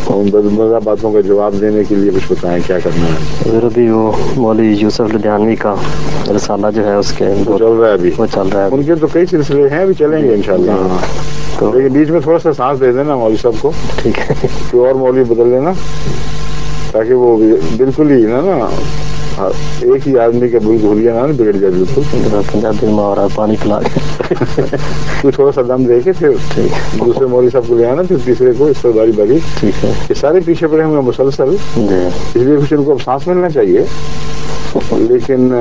उन बदमज़ा बातों का जवाब देने के लिए कुछ बताएं, क्या करना है? ज़रा भी वो मौलवी यूसुफ लुधियानवी का रिसाला जो है उसके वो चल रहा है अभी, वो चल रहा है। उनके तो कई सिलसिले हैं, अभी चलेंगे इंशाल्लाह। तो लेकिन बीच में थोड़ा सा सांस दे देना मौलवी साहब को, ठीक है, कोई और मौलवी बदल लेना, ताकि वो बिल्कुल ही ना एक ही आदमी के भूलिया ना बिगड़ जाए बिल्कुल। पंजाबी में और पानी पिला तू थोड़ा सा दम दे के फिर दूसरे मौलवी साहब को ले आना, फिर तीसरे को, इस पर बारी बारी। ठीक है, ये सारे पीछे पड़े होंगे मुसलसल, इसलिए कुछ उनको अब सांस मिलना चाहिए। लेकिन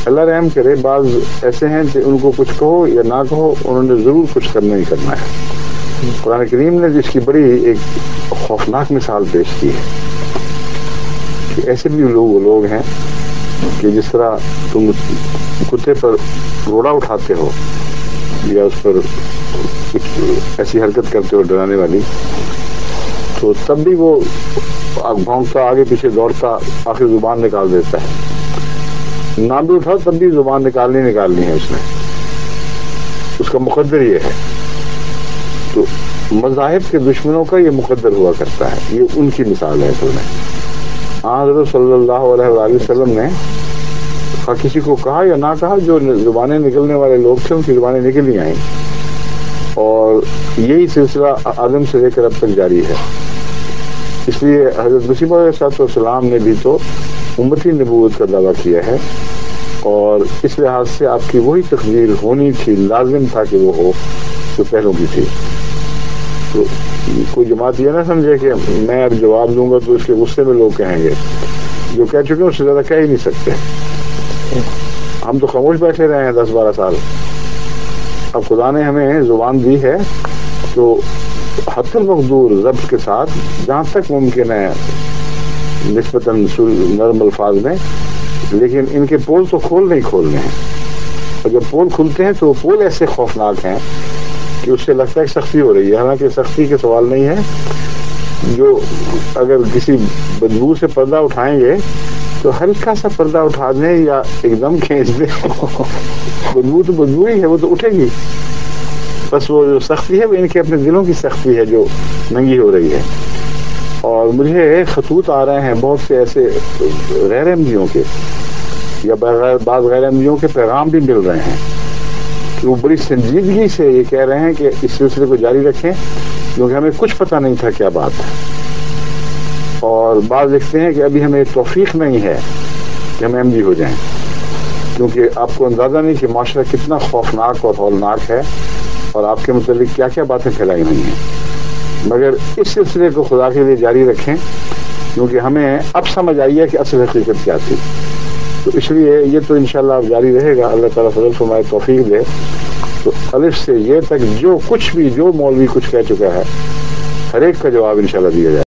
अल्लाह रहम करे, बाज ऐसे हैं कि उनको कुछ कहो या ना कहो, उन्होंने ज़रूर कुछ करना ही करना है। कुरान करीम ने जिसकी बड़ी एक खौफनाक मिसाल पेश की है कि ऐसे भी लोग हैं कि जिस तरह तुम कुत्ते पर रोड़ा उठाते हो या उस पर कुछ ऐसी हरकत करते हो डराने वाली, तो तब भी वो भौंकता, आगे पीछे दौड़ता, आखिर जुबान निकाल देता है। ना भी उठाओ तब भी जुबान निकालनी है उसने, उसका मुकद्दर ये है। तो मज़ाहिब के दुश्मनों का ये मुकद्दर हुआ करता है, ये उनकी मिसाल है असल में। हज़रत सल्लल्लाहु अलैहि वसल्लम ने किसी को कहा या ना कहा, जो जुबानें निकलने वाले लोग थे उनकी जुबानें निकल ही आई, और यही सिलसिला आदम से लेकर अब तक जारी है। इसलिए हज़रत मसीह अलैहिस्सलाम ने भी तो उम्मती नबूवत का दावा किया है, और इस लिहाज से आपकी वही तकदीर होनी थी, लाजिम था कि वो हो जो पहलों की थी। तो कोई जमात ये ना समझे कि मैं अब जवाब दूंगा तो इसके गुस्से में लोग कहेंगे, जो कह चुके हैं उससे ज़्यादा कह ही नहीं सकते। हम तो खामोश बैठे रहे हैं 10-12 साल, अब खुदा ने हमें ज़ुबान दी है तो हत्तल मक़दूर ज़ब्त के साथ जहाँ तक मुमकिन है निस्बतन नरम अल्फाज में, लेकिन इनके पोल तो खोलने हैं, और जब पोल खुलते हैं तो वो पोल ऐसे खौफनाक हैं कि उससे लगता है सख्ती हो रही है, हालांकि सख्ती के सवाल नहीं है। जो अगर किसी बदबू से पर्दा उठाएंगे तो हल्का सा पर्दा उठा दें या एकदम खींच दें, बदबू तो बदबू ही है, वो तो उठेगी। बस वो जो सख्ती है वो इनके अपने दिलों की सख्ती है जो नंगी हो रही है। और मुझे खतूत आ रहे हैं बहुत से ऐसे गैर अहमदियों के या बाज़ गैर अहमदियों के पैगाम भी मिल रहे हैं कि वो बड़ी संजीदगी से ये कह रहे हैं कि इस सिलसिले को जारी रखें, क्योंकि हमें कुछ पता नहीं था क्या बात है। और बात देखते हैं कि अभी हमें तौफीक नहीं है कि हम अहमदी हो जाएं, क्योंकि आपको अंदाज़ा नहीं कि माशरा कितना खौफनाक और हौलनाक है, और आपके मुतालिक क्या क्या बातें फैलाई हुई हैं। मगर इस सिलसिले को खुदा के लिए जारी रखें, क्योंकि हमें अब समझ आई है कि असल हकीकत क्या थी। तो इसलिए ये तो इंशाल्लाह जारी रहेगा, अल्लाह ताला फज़ल फरमाए, तौफीक दे। तो अलिफ से ये तक जो कुछ भी जो मौलवी कुछ कह चुका है, हर एक का जवाब इंशाल्लाह दिया जाए।